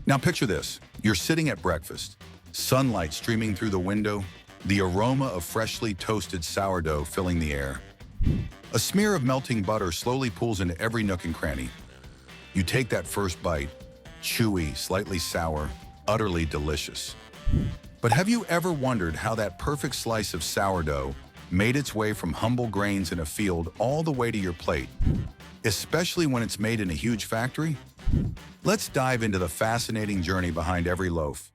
Now picture this. You're sitting at breakfast, sunlight streaming through the window, the aroma of freshly toasted sourdough filling the air. A smear of melting butter slowly pools into every nook and cranny. You take that first bite, chewy, slightly sour, utterly delicious. But have you ever wondered how that perfect slice of sourdough made its way from humble grains in a field all the way to your plate, especially when it's made in a huge factory? Let's dive into the fascinating journey behind every loaf.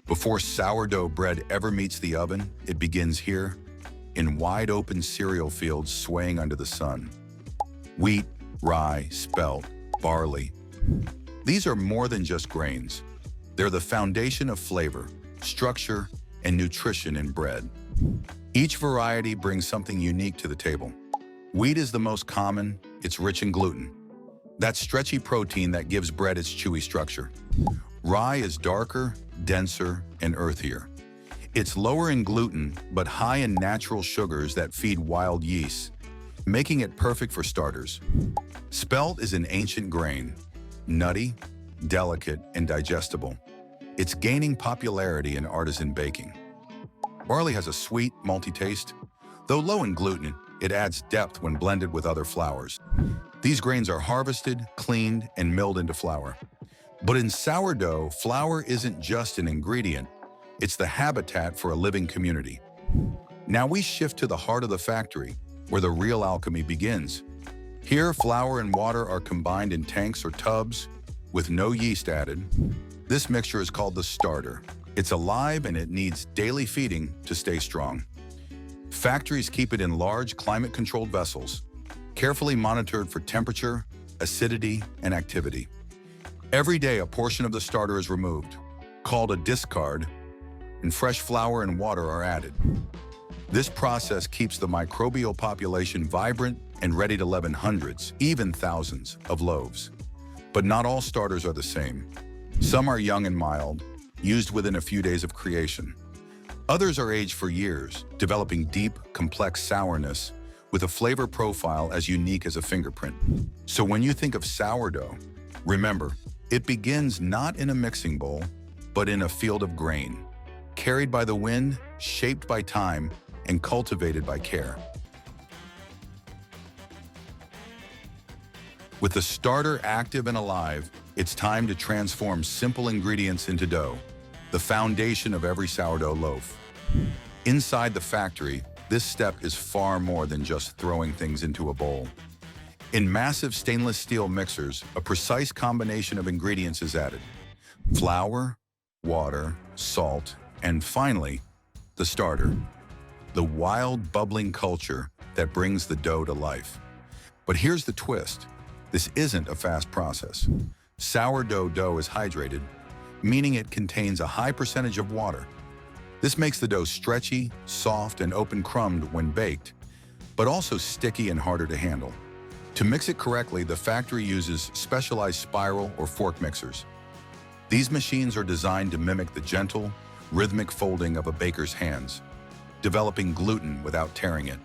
Before sourdough bread ever meets the oven, it begins here, in wide-open cereal fields swaying under the sun. Wheat, rye, spelt, barley. These are more than just grains. They're the foundation of flavor, structure, and nutrition in bread. Each variety brings something unique to the table. Wheat is the most common. It's rich in gluten, that stretchy protein that gives bread its chewy structure. Rye is darker, denser, and earthier. It's lower in gluten, but high in natural sugars that feed wild yeasts, making it perfect for starters. Spelt is an ancient grain, nutty, delicate, and digestible. It's gaining popularity in artisan baking. Barley has a sweet, malty taste. Though low in gluten, it adds depth when blended with other flours. These grains are harvested, cleaned, and milled into flour. But in sourdough, flour isn't just an ingredient. It's the habitat for a living community. Now we shift to the heart of the factory, where the real alchemy begins. Here, flour and water are combined in tanks or tubs, with no yeast added. This mixture is called the starter. It's alive and it needs daily feeding to stay strong. Factories keep it in large, climate-controlled vessels, carefully monitored for temperature, acidity, and activity. Every day, a portion of the starter is removed, called a discard, and fresh flour and water are added. This process keeps the microbial population vibrant and ready to leaven hundreds, even thousands, of loaves. But not all starters are the same. Some are young and mild, used within a few days of creation. Others are aged for years, developing deep, complex sourness with a flavor profile as unique as a fingerprint. So when you think of sourdough, remember, it begins not in a mixing bowl, but in a field of grain, carried by the wind, shaped by time, and cultivated by care. With the starter active and alive, it's time to transform simple ingredients into dough, the foundation of every sourdough loaf. Inside the factory, this step is far more than just throwing things into a bowl. In massive stainless steel mixers, a precise combination of ingredients is added: flour, water, salt, and finally, the starter, the wild, bubbling culture that brings the dough to life. But here's the twist. This isn't a fast process. Sourdough dough is hydrated, meaning it contains a high percentage of water. This makes the dough stretchy, soft, and open-crumbed when baked, but also sticky and harder to handle. To mix it correctly, the factory uses specialized spiral or fork mixers. These machines are designed to mimic the gentle, rhythmic folding of a baker's hands, developing gluten without tearing it.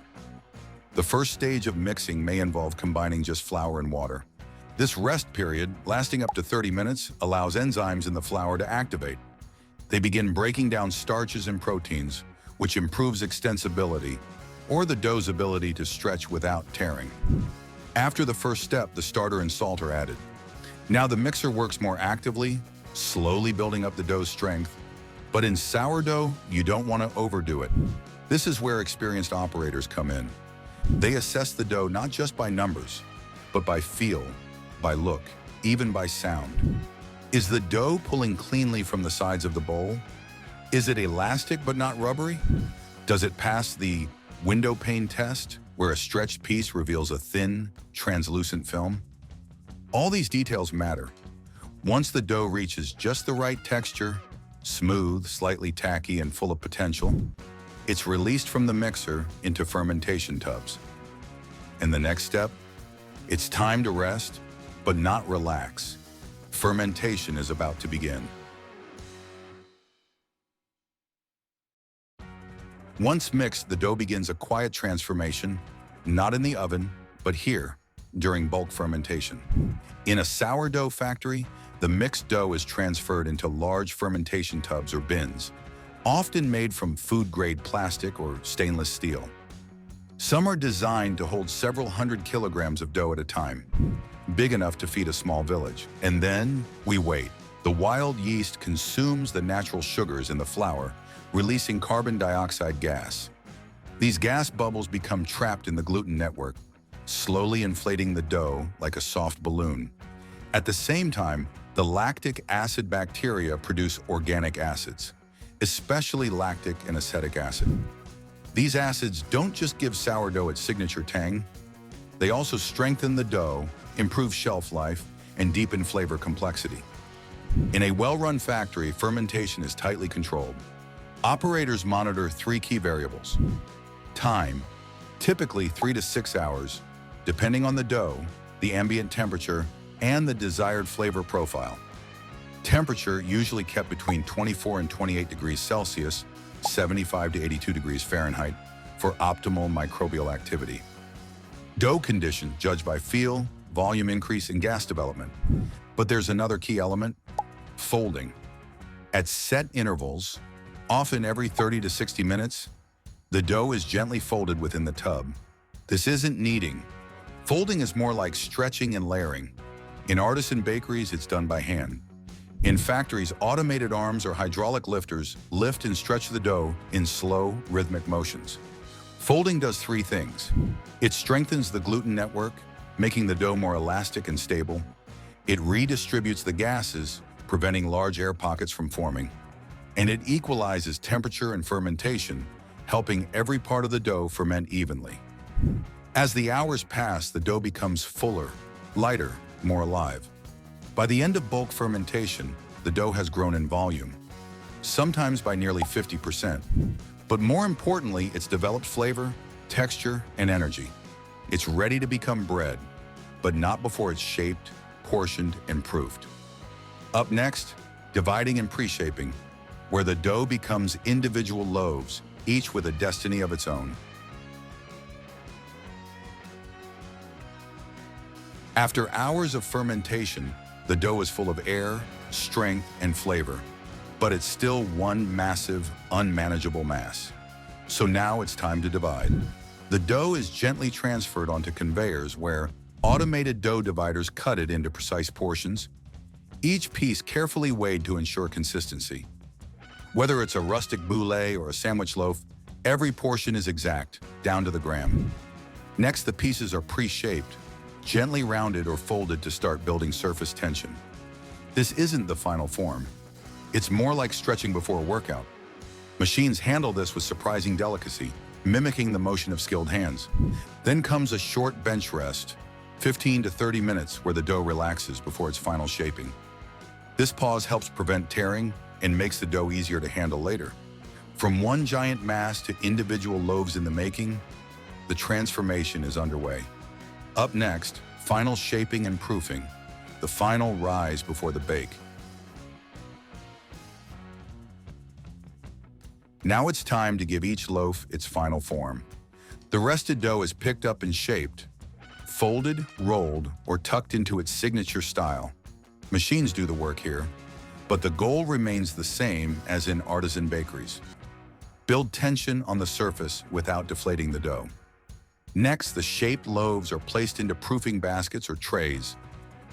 The first stage of mixing may involve combining just flour and water. This rest period, lasting up to 30 minutes, allows enzymes in the flour to activate. They begin breaking down starches and proteins, which improves extensibility, or the dough's ability to stretch without tearing. After the first step, the starter and salt are added. Now the mixer works more actively, slowly building up the dough's strength. But in sourdough, you don't want to overdo it. This is where experienced operators come in. They assess the dough not just by numbers, but by feel, by look, even by sound. Is the dough pulling cleanly from the sides of the bowl? Is it elastic but not rubbery? Does it pass the window pane test, where a stretched piece reveals a thin, translucent film? All these details matter. Once the dough reaches just the right texture, smooth, slightly tacky, and full of potential, it's released from the mixer into fermentation tubs. And the next step? It's time to rest, but not relax. Fermentation is about to begin. Once mixed, the dough begins a quiet transformation, not in the oven, but here, during bulk fermentation. In a sourdough factory, the mixed dough is transferred into large fermentation tubs or bins, often made from food-grade plastic or stainless steel. Some are designed to hold several hundred kilograms of dough at a time, big enough to feed a small village. And then we wait. The wild yeast consumes the natural sugars in the flour, releasing carbon dioxide gas. These gas bubbles become trapped in the gluten network, slowly inflating the dough like a soft balloon. At the same time, the lactic acid bacteria produce organic acids, especially lactic and acetic acid. These acids don't just give sourdough its signature tang, they also strengthen the dough, improve shelf life, and deepen flavor complexity. In a well-run factory, fermentation is tightly controlled. Operators monitor three key variables. Time, typically 3 to 6 hours, depending on the dough, the ambient temperature, and the desired flavor profile. Temperature usually kept between 24 and 28 degrees Celsius, 75 to 82 degrees Fahrenheit, for optimal microbial activity. Dough condition judged by feel, volume increase, and gas development. But there's another key element: folding. At set intervals, often every 30 to 60 minutes, the dough is gently folded within the tub. This isn't kneading. Folding is more like stretching and layering. In artisan bakeries, it's done by hand. In factories, automated arms or hydraulic lifters lift and stretch the dough in slow, rhythmic motions. Folding does three things. It strengthens the gluten network, making the dough more elastic and stable. It redistributes the gases, preventing large air pockets from forming. And it equalizes temperature and fermentation, helping every part of the dough ferment evenly. As the hours pass, the dough becomes fuller, lighter, more alive. By the end of bulk fermentation, the dough has grown in volume, sometimes by nearly 50%. But more importantly, it's developed flavor, texture, and energy. It's ready to become bread, but not before it's shaped, portioned, and proofed. Up next, dividing and pre-shaping, where the dough becomes individual loaves, each with a destiny of its own. After hours of fermentation, the dough is full of air, strength, and flavor, but it's still one massive, unmanageable mass. So now it's time to divide. The dough is gently transferred onto conveyors where automated dough dividers cut it into precise portions, each piece carefully weighed to ensure consistency. Whether it's a rustic boulé or a sandwich loaf, every portion is exact, down to the gram. Next, the pieces are pre-shaped, gently rounded or folded to start building surface tension. This isn't the final form. It's more like stretching before a workout. Machines handle this with surprising delicacy, mimicking the motion of skilled hands. Then comes a short bench rest, 15 to 30 minutes, where the dough relaxes before its final shaping. This pause helps prevent tearing and makes the dough easier to handle later. From one giant mass to individual loaves in the making, the transformation is underway. Up next, final shaping and proofing, the final rise before the bake. Now it's time to give each loaf its final form. The rested dough is picked up and shaped, folded, rolled, or tucked into its signature style. Machines do the work here, but the goal remains the same as in artisan bakeries. Build tension on the surface without deflating the dough. Next, the shaped loaves are placed into proofing baskets or trays,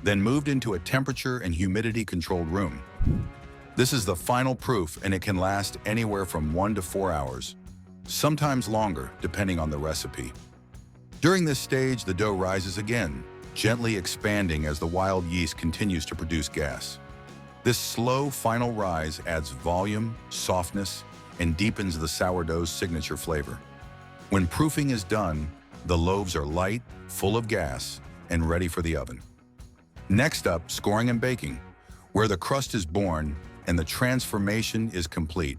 then moved into a temperature and humidity-controlled room. This is the final proof, and it can last anywhere from 1 to 4 hours, sometimes longer, depending on the recipe. During this stage, the dough rises again, gently expanding as the wild yeast continues to produce gas. This slow final rise adds volume, softness, and deepens the sourdough's signature flavor. When proofing is done, the loaves are light, full of gas, and ready for the oven. Next up, scoring and baking, where the crust is born and the transformation is complete.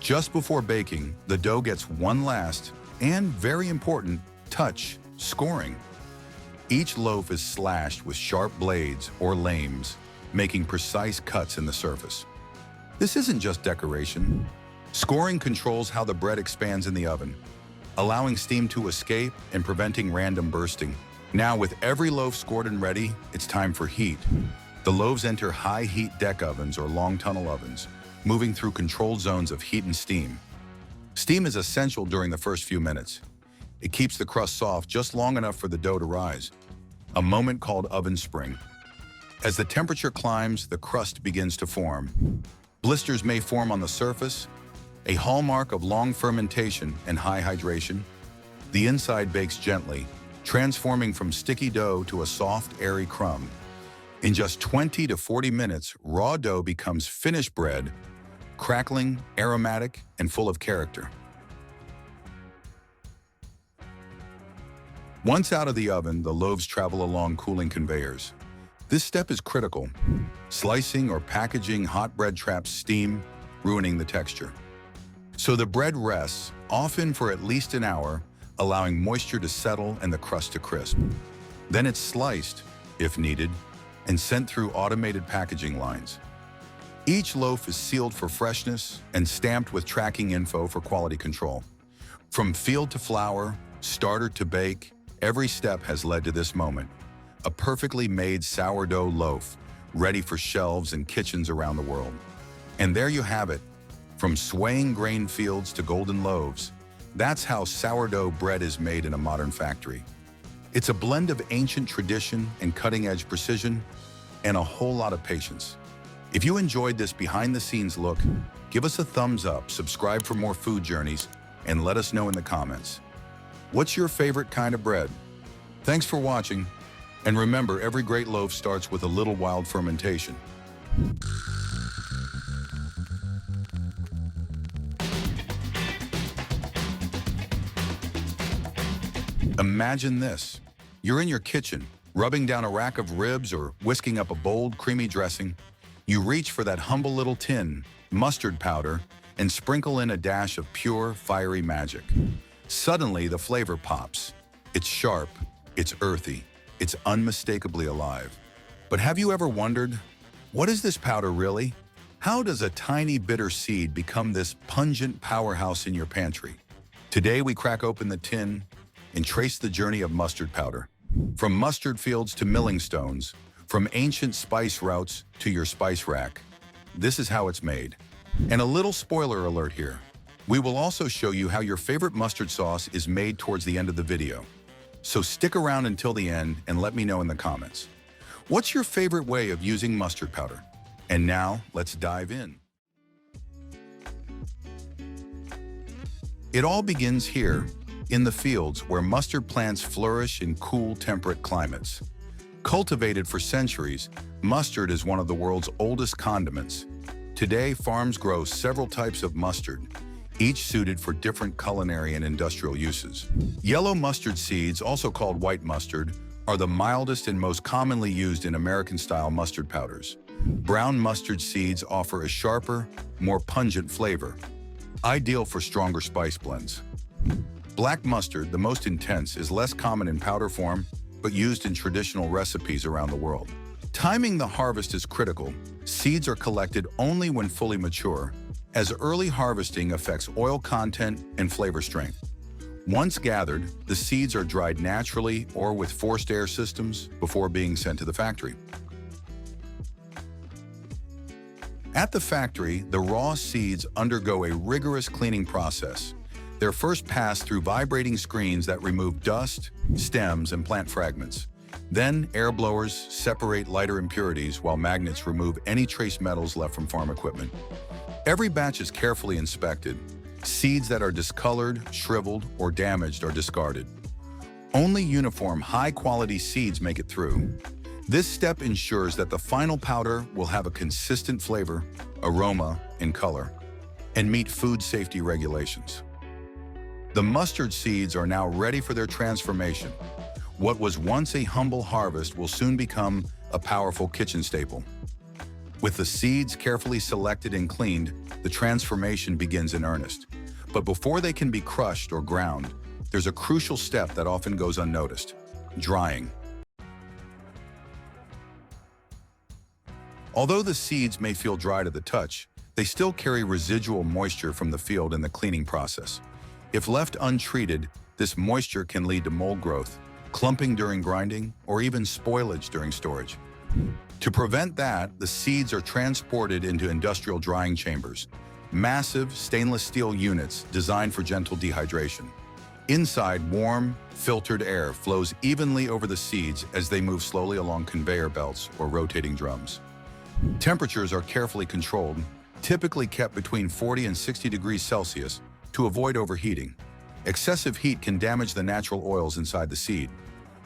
Just before baking, the dough gets one last and very important touch: scoring. Each loaf is slashed with sharp blades or lames, making precise cuts in the surface. This isn't just decoration. Scoring controls how the bread expands in the oven. allowing steam to escape and preventing random bursting. Now, with every loaf scored and ready, it's time for heat. The loaves enter high-heat deck ovens or long tunnel ovens, moving through controlled zones of heat and steam. Steam is essential during the first few minutes. It keeps the crust soft just long enough for the dough to rise, a moment called oven spring. As the temperature climbs, the crust begins to form. Blisters may form on the surface, a hallmark of long fermentation and high hydration. The inside bakes gently, transforming from sticky dough to a soft, airy crumb. In just 20 to 40 minutes, raw dough becomes finished bread, crackling, aromatic, and full of character. Once out of the oven, the loaves travel along cooling conveyors. This step is critical. Slicing or packaging hot bread traps steam, ruining the texture. So the bread rests, often for at least an hour, allowing moisture to settle and the crust to crisp. Then it's sliced, if needed, and sent through automated packaging lines. Each loaf is sealed for freshness and stamped with tracking info for quality control. From field to flour, starter to bake, every step has led to this moment. A perfectly made sourdough loaf, ready for shelves and kitchens around the world. And there you have it. From swaying grain fields to golden loaves, that's how sourdough bread is made in a modern factory. It's a blend of ancient tradition and cutting-edge precision, and a whole lot of patience. If you enjoyed this behind-the-scenes look, give us a thumbs up, subscribe for more food journeys, and let us know in the comments. What's your favorite kind of bread? Thanks for watching, and remember, every great loaf starts with a little wild fermentation. Imagine this. You're in your kitchen, rubbing down a rack of ribs or whisking up a bold, creamy dressing. You reach for that humble little tin, mustard powder, and sprinkle in a dash of pure, fiery magic. Suddenly, the flavor pops. It's sharp, it's earthy, it's unmistakably alive. But have you ever wondered, what is this powder really? How does a tiny bitter seed become this pungent powerhouse in your pantry? Today, we crack open the tin and trace the journey of mustard powder. From mustard fields to milling stones, from ancient spice routes to your spice rack. This is how it's made. And a little spoiler alert here. We will also show you how your favorite mustard sauce is made towards the end of the video. So stick around until the end and let me know in the comments. What's your favorite way of using mustard powder? And now, let's dive in. It all begins here, in the fields where mustard plants flourish in cool, temperate climates. Cultivated for centuries, mustard is one of the world's oldest condiments. Today, farms grow several types of mustard, each suited for different culinary and industrial uses. Yellow mustard seeds, also called white mustard, are the mildest and most commonly used in American-style mustard powders. Brown mustard seeds offer a sharper, more pungent flavor, ideal for stronger spice blends. Black mustard, the most intense, is less common in powder form, but used in traditional recipes around the world. Timing the harvest is critical. Seeds are collected only when fully mature, as early harvesting affects oil content and flavor strength. Once gathered, the seeds are dried naturally or with forced air systems before being sent to the factory. At the factory, the raw seeds undergo a rigorous cleaning process. They're first passed through vibrating screens that remove dust, stems, and plant fragments. Then, air blowers separate lighter impurities while magnets remove any trace metals left from farm equipment. Every batch is carefully inspected. Seeds that are discolored, shriveled, or damaged are discarded. Only uniform, high-quality seeds make it through. This step ensures that the final powder will have a consistent flavor, aroma, and color, and meet food safety regulations. The mustard seeds are now ready for their transformation. What was once a humble harvest will soon become a powerful kitchen staple. With the seeds carefully selected and cleaned, the transformation begins in earnest. But before they can be crushed or ground, there's a crucial step that often goes unnoticed: drying. Although the seeds may feel dry to the touch, they still carry residual moisture from the field in the cleaning process. If left untreated, this moisture can lead to mold growth, clumping during grinding, or even spoilage during storage. To prevent that, the seeds are transported into industrial drying chambers, massive stainless steel units designed for gentle dehydration. Inside, warm, filtered air flows evenly over the seeds as they move slowly along conveyor belts or rotating drums. Temperatures are carefully controlled, typically kept between 40 and 60 degrees Celsius to avoid overheating. Excessive heat can damage the natural oils inside the seed,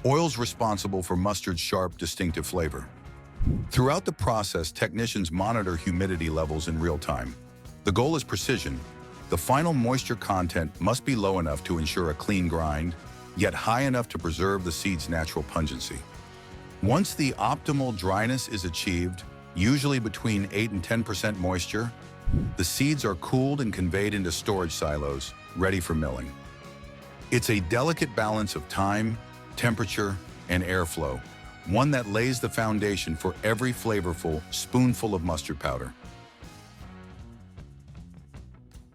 oils responsible for mustard's sharp, distinctive flavor. Throughout the process, technicians monitor humidity levels in real time. The goal is precision. The final moisture content must be low enough to ensure a clean grind, yet high enough to preserve the seed's natural pungency. Once the optimal dryness is achieved, usually between 8 and 10% moisture, the seeds are cooled and conveyed into storage silos, ready for milling. It's a delicate balance of time, temperature, and airflow, one that lays the foundation for every flavorful spoonful of mustard powder.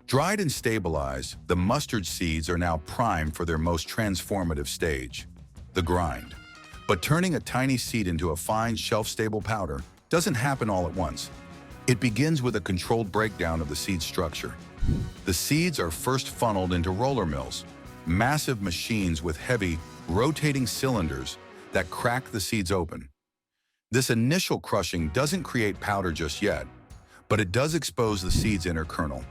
Dried and stabilized, the mustard seeds are now primed for their most transformative stage, the grind. But turning a tiny seed into a fine, shelf-stable powder doesn't happen all at once. It begins with a controlled breakdown of the seed structure. The seeds are first funneled into roller mills, massive machines with heavy, rotating cylinders that crack the seeds open. This initial crushing doesn't create powder just yet, but it does expose the seed's inner kernel,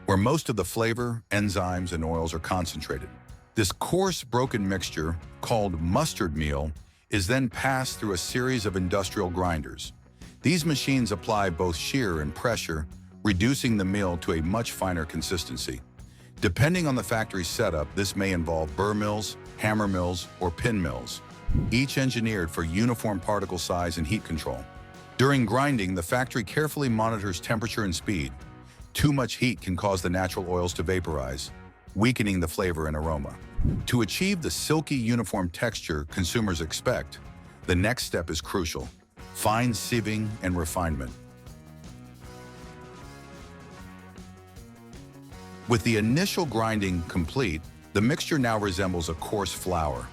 where most of the flavor, enzymes, and oils are concentrated. This coarse, broken mixture, called mustard meal, is then passed through a series of industrial grinders. These machines apply both shear and pressure, reducing the meal to a much finer consistency. Depending on the factory setup, this may involve burr mills, hammer mills, or pin mills, each engineered for uniform particle size and heat control. During grinding, the factory carefully monitors temperature and speed. Too much heat can cause the natural oils to vaporize, weakening the flavor and aroma. To achieve the silky, uniform texture consumers expect, the next step is crucial: fine sieving and refinement. With the initial grinding complete, the mixture now resembles a coarse flour,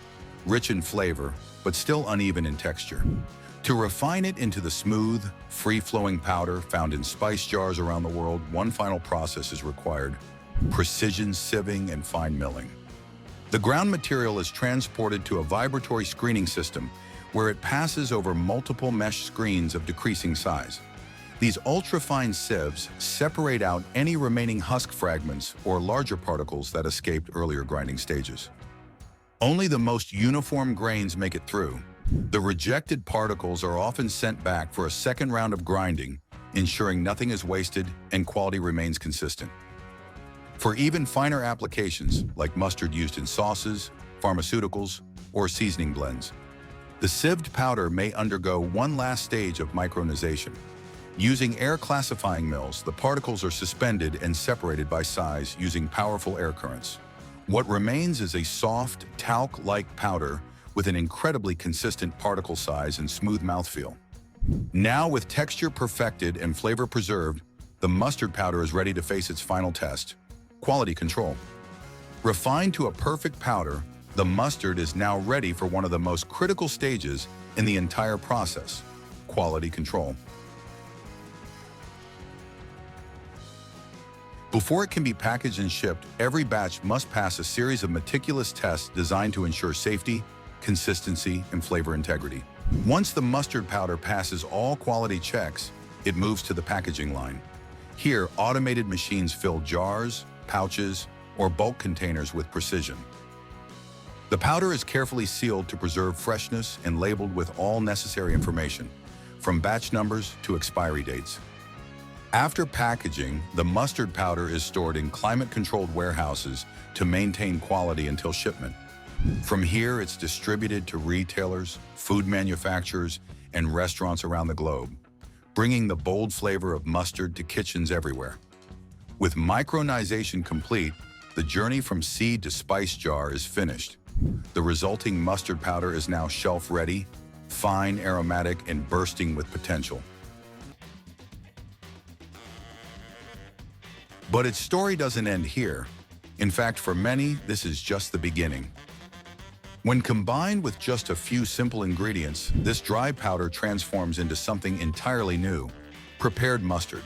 rich in flavor, but still uneven in texture. To refine it into the smooth, free-flowing powder found in spice jars around the world, one final process is required: precision sieving and fine milling. The ground material is transported to a vibratory screening system where it passes over multiple mesh screens of decreasing size. These ultra-fine sieves separate out any remaining husk fragments or larger particles that escaped earlier grinding stages. Only the most uniform grains make it through. The rejected particles are often sent back for a second round of grinding, ensuring nothing is wasted and quality remains consistent. For even finer applications, like mustard used in sauces, pharmaceuticals, or seasoning blends, the sieved powder may undergo one last stage of micronization. Using air classifying mills, the particles are suspended and separated by size using powerful air currents. What remains is a soft, talc-like powder with an incredibly consistent particle size and smooth mouthfeel. Now, with texture perfected and flavor preserved, the mustard powder is ready to face its final test: quality control. Refined to a perfect powder, the mustard is now ready for one of the most critical stages in the entire process: quality control. Before it can be packaged and shipped, every batch must pass a series of meticulous tests designed to ensure safety, consistency, and flavor integrity. Once the mustard powder passes all quality checks, it moves to the packaging line. Here, automated machines fill jars, pouches, or bulk containers with precision. The powder is carefully sealed to preserve freshness and labeled with all necessary information, from batch numbers to expiry dates. After packaging, the mustard powder is stored in climate-controlled warehouses to maintain quality until shipment. From here, it's distributed to retailers, food manufacturers, and restaurants around the globe, bringing the bold flavor of mustard to kitchens everywhere. With micronization complete, the journey from seed to spice jar is finished. The resulting mustard powder is now shelf-ready, fine, aromatic, and bursting with potential. But its story doesn't end here. In fact, for many, this is just the beginning. When combined with just a few simple ingredients, this dry powder transforms into something entirely new: prepared mustard.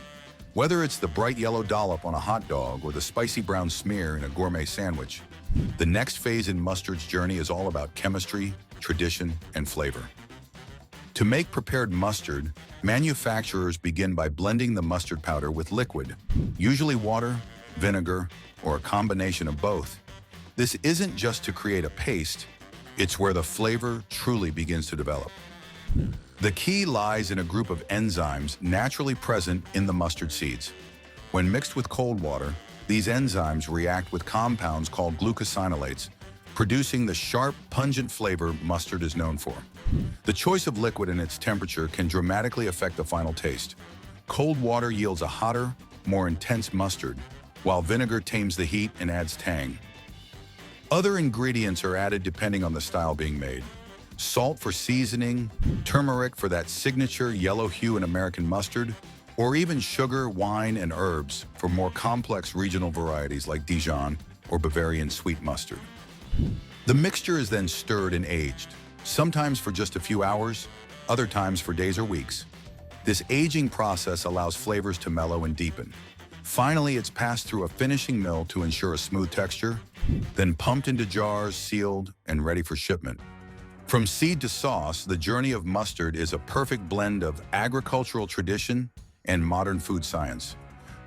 Whether it's the bright yellow dollop on a hot dog or the spicy brown smear in a gourmet sandwich, the next phase in mustard's journey is all about chemistry, tradition, and flavor. To make prepared mustard, manufacturers begin by blending the mustard powder with liquid, usually water, vinegar, or a combination of both. This isn't just to create a paste, it's where the flavor truly begins to develop. The key lies in a group of enzymes naturally present in the mustard seeds. When mixed with cold water, these enzymes react with compounds called glucosinolates, producing the sharp, pungent flavor mustard is known for. The choice of liquid and its temperature can dramatically affect the final taste. Cold water yields a hotter, more intense mustard, while vinegar tames the heat and adds tang. Other ingredients are added depending on the style being made. Salt for seasoning, turmeric for that signature yellow hue in American mustard, or even sugar, wine, and herbs for more complex regional varieties like Dijon or Bavarian sweet mustard. The mixture is then stirred and aged, sometimes for just a few hours, other times for days or weeks. This aging process allows flavors to mellow and deepen. Finally, it's passed through a finishing mill to ensure a smooth texture, then pumped into jars, sealed, and ready for shipment. From seed to sauce, the journey of mustard is a perfect blend of agricultural tradition and modern food science,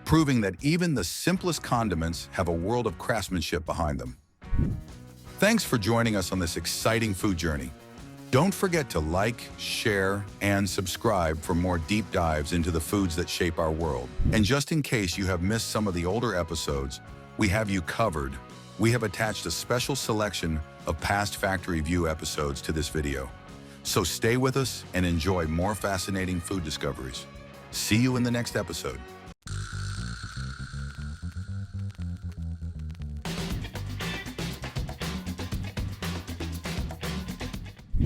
proving that even the simplest condiments have a world of craftsmanship behind them. Thanks for joining us on this exciting food journey. Don't forget to like, share, and subscribe for more deep dives into the foods that shape our world. And just in case you have missed some of the older episodes, we have you covered. We have attached a special selection of past Factory View episodes to this video. So stay with us and enjoy more fascinating food discoveries. See you in the next episode.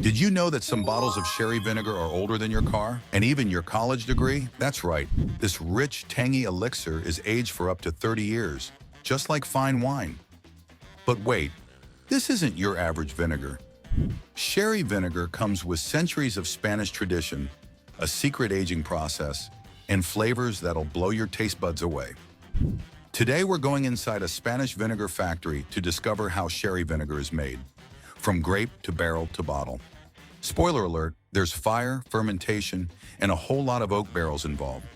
Did you know that some bottles of sherry vinegar are older than your car and even your college degree? That's right. This rich, tangy elixir is aged for up to 30 years, just like fine wine. But wait, this isn't your average vinegar. Sherry vinegar comes with centuries of Spanish tradition, a secret aging process, and flavors that'll blow your taste buds away. Today we're going inside a Spanish vinegar factory to discover how sherry vinegar is made, from grape to barrel to bottle. Spoiler alert, there's fire, fermentation, and a whole lot of oak barrels involved.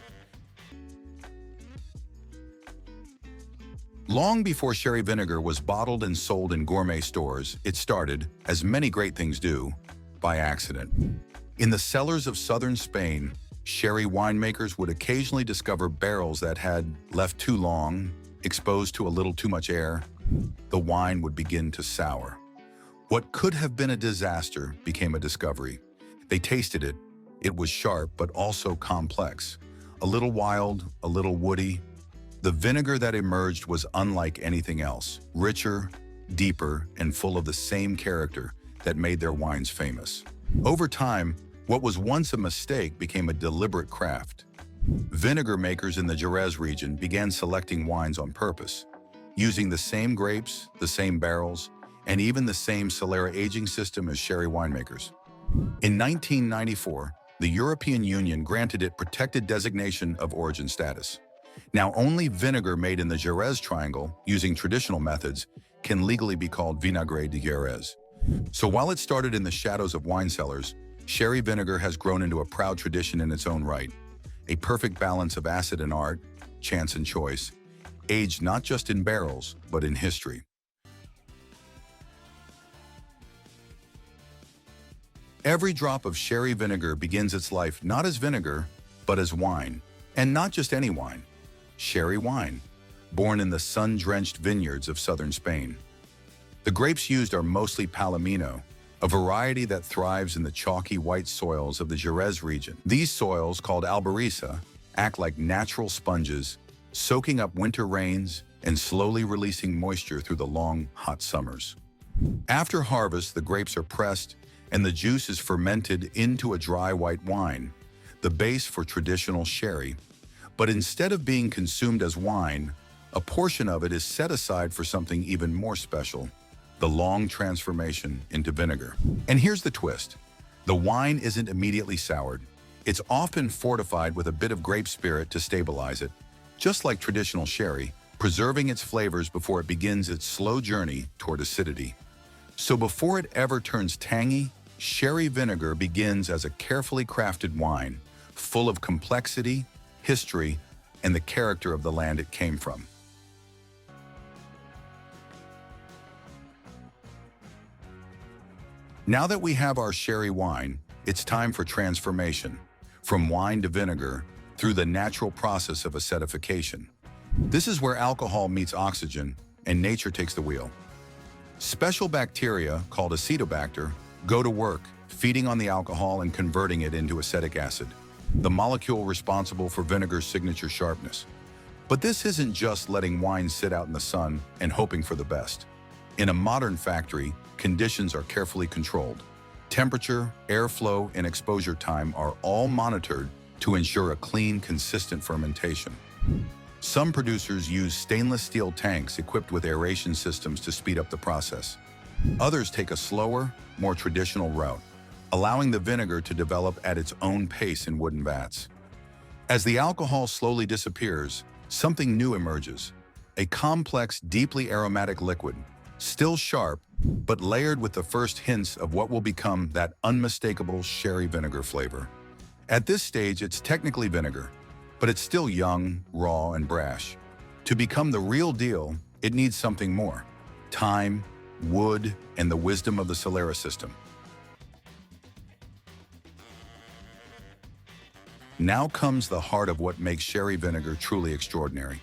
Long before sherry vinegar was bottled and sold in gourmet stores, it started, as many great things do, by accident. In the cellars of southern Spain, sherry winemakers would occasionally discover barrels that had left too long, exposed to a little too much air. The wine would begin to sour. What could have been a disaster became a discovery. They tasted it. It was sharp, but also complex. A little wild, a little woody. The vinegar that emerged was unlike anything else, richer, deeper, and full of the same character that made their wines famous. Over time, what was once a mistake became a deliberate craft. Vinegar makers in the Jerez region began selecting wines on purpose, using the same grapes, the same barrels, and even the same Solera aging system as sherry winemakers. In 1994, the European Union granted it protected designation of origin status. Now only vinegar made in the Jerez Triangle, using traditional methods, can legally be called vinagre de Jerez. So while it started in the shadows of wine cellars, sherry vinegar has grown into a proud tradition in its own right. A perfect balance of acid and art, chance and choice, aged not just in barrels, but in history. Every drop of sherry vinegar begins its life not as vinegar, but as wine. And not just any wine. Sherry wine, born in the sun-drenched vineyards of southern Spain. The grapes used are mostly Palomino, a variety that thrives in the chalky white soils of the Jerez region. These soils, called albariza, act like natural sponges, soaking up winter rains and slowly releasing moisture through the long, hot summers. After harvest, the grapes are pressed and the juice is fermented into a dry white wine, the base for traditional sherry. But instead of being consumed as wine, A portion of it is set aside for something even more special, the long transformation into vinegar. And here's the twist. The wine isn't immediately soured. It's often fortified with a bit of grape spirit to stabilize it, just like traditional sherry, preserving its flavors before it begins its slow journey toward acidity. So before it ever turns tangy, sherry vinegar begins as a carefully crafted wine, full of complexity, history, and the character of the land it came from. Now that we have our sherry wine, it's time for transformation, from wine to vinegar, through the natural process of acidification. This is where alcohol meets oxygen, and nature takes the wheel. Special bacteria, called acetobacter, go to work, feeding on the alcohol and converting it into acetic acid, the molecule responsible for vinegar's signature sharpness. But this isn't just letting wine sit out in the sun and hoping for the best. In a modern factory, conditions are carefully controlled. Temperature, airflow, and exposure time are all monitored to ensure a clean, consistent fermentation. Some producers use stainless steel tanks equipped with aeration systems to speed up the process. Others take a slower, more traditional route, allowing the vinegar to develop at its own pace in wooden vats. As the alcohol slowly disappears, something new emerges, a complex, deeply aromatic liquid, still sharp, but layered with the first hints of what will become that unmistakable sherry vinegar flavor. At this stage, it's technically vinegar, but it's still young, raw, and brash. To become the real deal, it needs something more: time, wood, and the wisdom of the Solera system. Now comes the heart of what makes sherry vinegar truly extraordinary.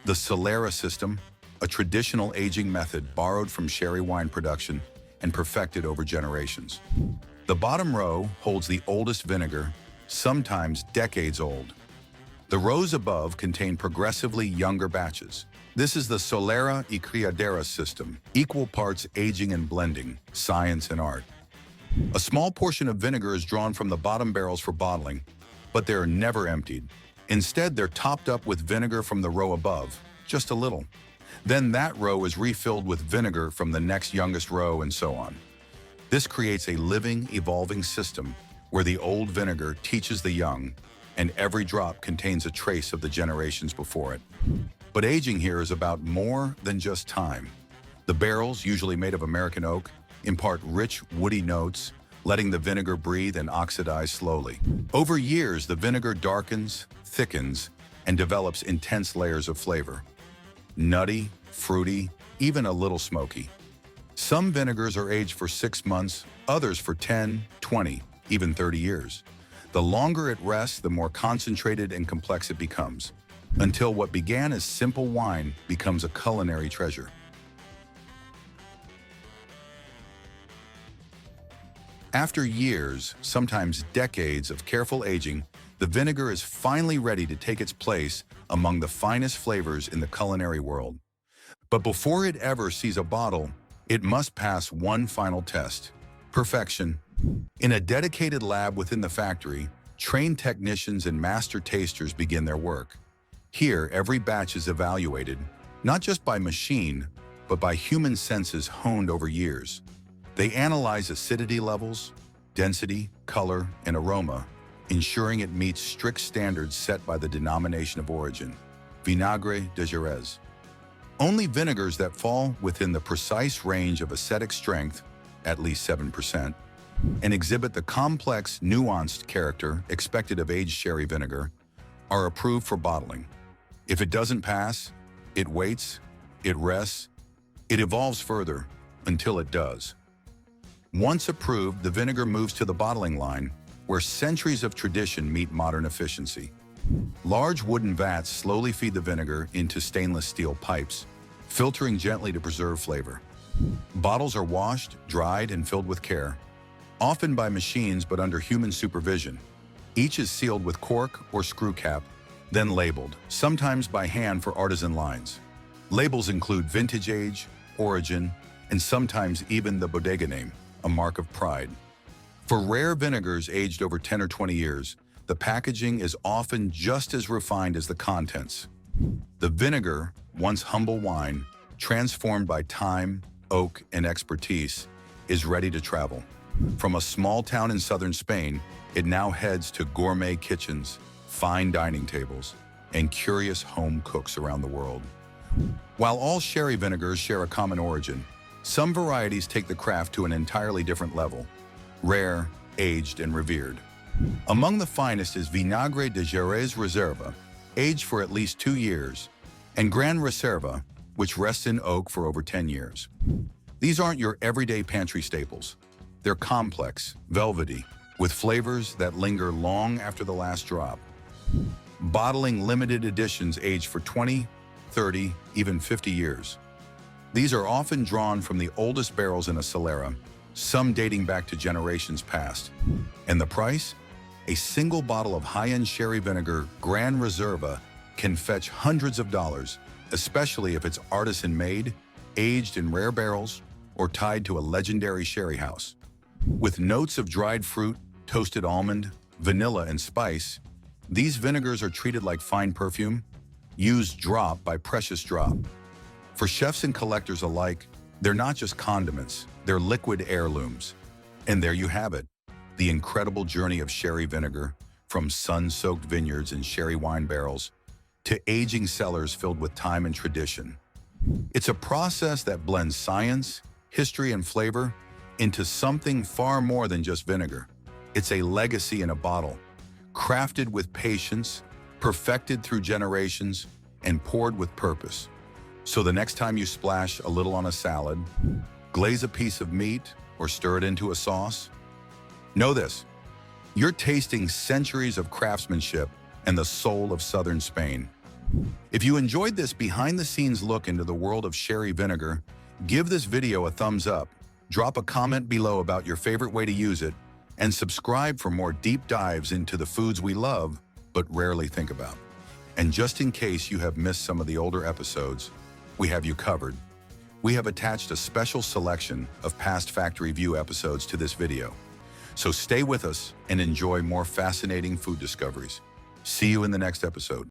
The Solera system, a traditional aging method borrowed from sherry wine production and perfected over generations. The bottom row holds the oldest vinegar, sometimes decades old. The rows above contain progressively younger batches. This is the Solera y Criadera system, equal parts aging and blending, science and art. A small portion of vinegar is drawn from the bottom barrels for bottling, but they're never emptied. Instead, they're topped up with vinegar from the row above, just a little. Then that row is refilled with vinegar from the next youngest row, and so on. This creates a living, evolving system where the old vinegar teaches the young, and every drop contains a trace of the generations before it. But aging here is about more than just time. The barrels, usually made of American oak, impart rich, woody notes, letting the vinegar breathe and oxidize slowly. Over years, the vinegar darkens, thickens, and develops intense layers of flavor. Nutty, fruity, even a little smoky. Some vinegars are aged for 6 months, others for 10, 20, even 30 years. The longer it rests, the more concentrated and complex it becomes, until what began as simple wine becomes a culinary treasure. After years, sometimes decades of careful aging, the vinegar is finally ready to take its place among the finest flavors in the culinary world. But before it ever sees a bottle, it must pass one final test: perfection. In a dedicated lab within the factory, trained technicians and master tasters begin their work. Here, every batch is evaluated, not just by machine, but by human senses honed over years. They analyze acidity levels, density, color, and aroma, ensuring it meets strict standards set by the denomination of origin, Vinaigre de Jerez. Only vinegars that fall within the precise range of acetic strength, at least 7%, and exhibit the complex, nuanced character expected of aged sherry vinegar, are approved for bottling. If it doesn't pass, it waits, it rests, it evolves further, until it does. Once approved, the vinegar moves to the bottling line, where centuries of tradition meet modern efficiency. Large wooden vats slowly feed the vinegar into stainless steel pipes, filtering gently to preserve flavor. Bottles are washed, dried, and filled with care, often by machines but under human supervision. Each is sealed with cork or screw cap, then labeled, sometimes by hand for artisan lines. Labels include vintage age, origin, and sometimes even the bodega name, a mark of pride. For rare vinegars aged over 10 or 20 years, the packaging is often just as refined as the contents. The vinegar, once humble wine, transformed by time, oak, and expertise, is ready to travel. From a small town in southern Spain, it now heads to gourmet kitchens, fine dining tables, and curious home cooks around the world. While all sherry vinegars share a common origin, some varieties take the craft to an entirely different level: rare, aged, and revered. Among the finest is Vinagre de Jerez Reserva, aged for at least 2 years, and Gran Reserva, which rests in oak for over 10 years. These aren't your everyday pantry staples. They're complex, velvety, with flavors that linger long after the last drop. Bottling limited editions aged for 20, 30, even 50 years. These are often drawn from the oldest barrels in a Solera, some dating back to generations past. And the price? A single bottle of high-end sherry vinegar, Gran Reserva, can fetch hundreds of dollars, especially if it's artisan-made, aged in rare barrels, or tied to a legendary sherry house. With notes of dried fruit, toasted almond, vanilla, and spice, these vinegars are treated like fine perfume, used drop by precious drop. For chefs and collectors alike, they're not just condiments, they're liquid heirlooms. And there you have it, the incredible journey of sherry vinegar, from sun-soaked vineyards and sherry wine barrels to aging cellars filled with time and tradition. It's a process that blends science, history, and flavor into something far more than just vinegar. It's a legacy in a bottle, crafted with patience, perfected through generations, and poured with purpose. So the next time you splash a little on a salad, glaze a piece of meat, or stir it into a sauce, know this: you're tasting centuries of craftsmanship and the soul of southern Spain. If you enjoyed this behind-the-scenes look into the world of sherry vinegar, give this video a thumbs up, drop a comment below about your favorite way to use it, and subscribe for more deep dives into the foods we love but rarely think about. And just in case you have missed some of the older episodes, we have you covered. We have attached a special selection of past Factory View episodes to this video. So stay with us and enjoy more fascinating food discoveries. See you in the next episode.